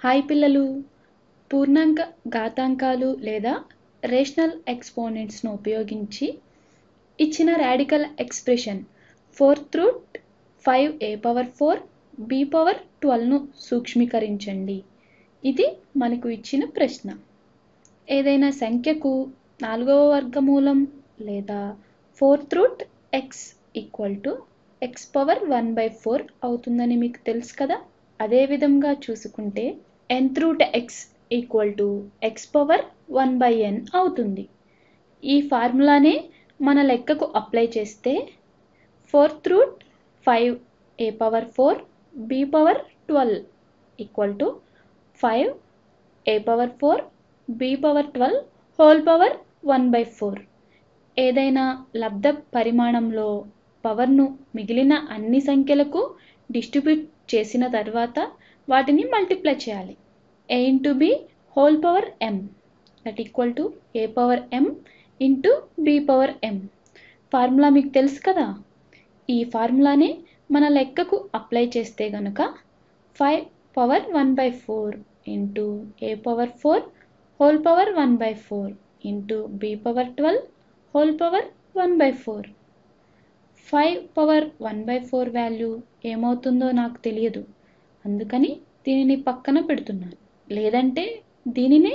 Hi పిల్లలు, పూర్ణాంక ఘాతాంకాలు లేదా రేషనల్ ఎక్స్పోనెంట్స్ను ఉపయోగించి ఇచ్చిన రాడికల్ ఎక్స్ప్రెషన్ 4√5a⁴b⁴12ను సూక్ష్మీకరించండి. ఇది మనకు ఇచ్చిన ప్రశ్న. ఏదైనా సంఖ్యకు 4వ వర్గమూలం లేదా 4√x = x⁴ అవుతుందని మీకు తెలుసు కదా. అదే విధంగా చూసుకుంటే nth x x⁴1n అవుతుంది. ఈ ఫార్ములానే మన లెక్కకు అప్లై చేస్తే 4√5a⁴b⁴12 5a⁴b⁴12 ఏదైనా లబ్ధ పరిమాణంలో పవర్ను మిగిలిన అన్ని సంఖ్యలకు డిస్ట్రిబ్యూట్ చేసిన తర్వాత వాటిని మల్టిప్లై చేయాలి. a⁴m a⁴m ఫార్ములా మీకు తెలుసు కదా. ఈ ఫార్ములానే మన లెక్కకు అప్లై చేస్తే గనుక 5^1/4 a⁴1/4 b⁴12 5^1/4 వాల్యూ ఏమవుతుందో నాకు తెలియదు, అందుకని దీనిని పక్కన పెడుతున్నాను. లేదంటే దీనినే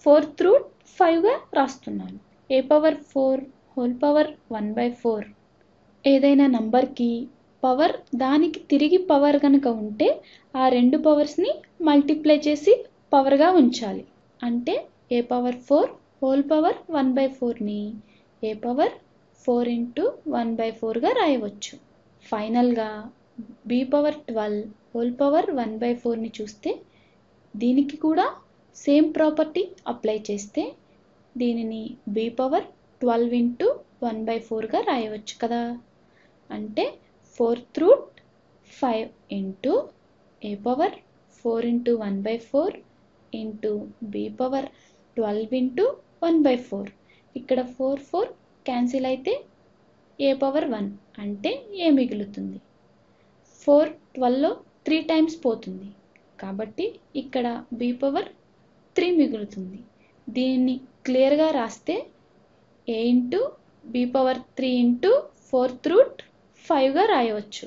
4√5గా రాస్తున్నాను. a⁴1/4 ఏదైనా నంబర్కి పవర్ దానికి తిరిగి పవర్ కనుక ఉంటే ఆ రెండు పవర్స్ని మల్టిప్లై చేసి పవర్గా ఉంచాలి. అంటే a⁴1/4ని a⁴4×1/4గా రాయవచ్చు. ఫైనల్గా b⁴12 చూస్తే దీనికి కూడా సేమ్ ప్రాపర్టీ అప్లై చేస్తే దీనిని b⁴12×1/4గా రాయవచ్చు కదా. అంటే 4√5×1/4 ఇక్కడ 4 క్యాన్సిల్ అయితే a⁴1 అంటే a మిగులుతుంది. 4 12లో 3 టైమ్స్ పోతుంది కాబట్టి ఇక్కడ b⁴3 మిగులుతుంది. దీన్ని క్లియర్గా రాస్తే a⁴3 4√5గా రాయవచ్చు.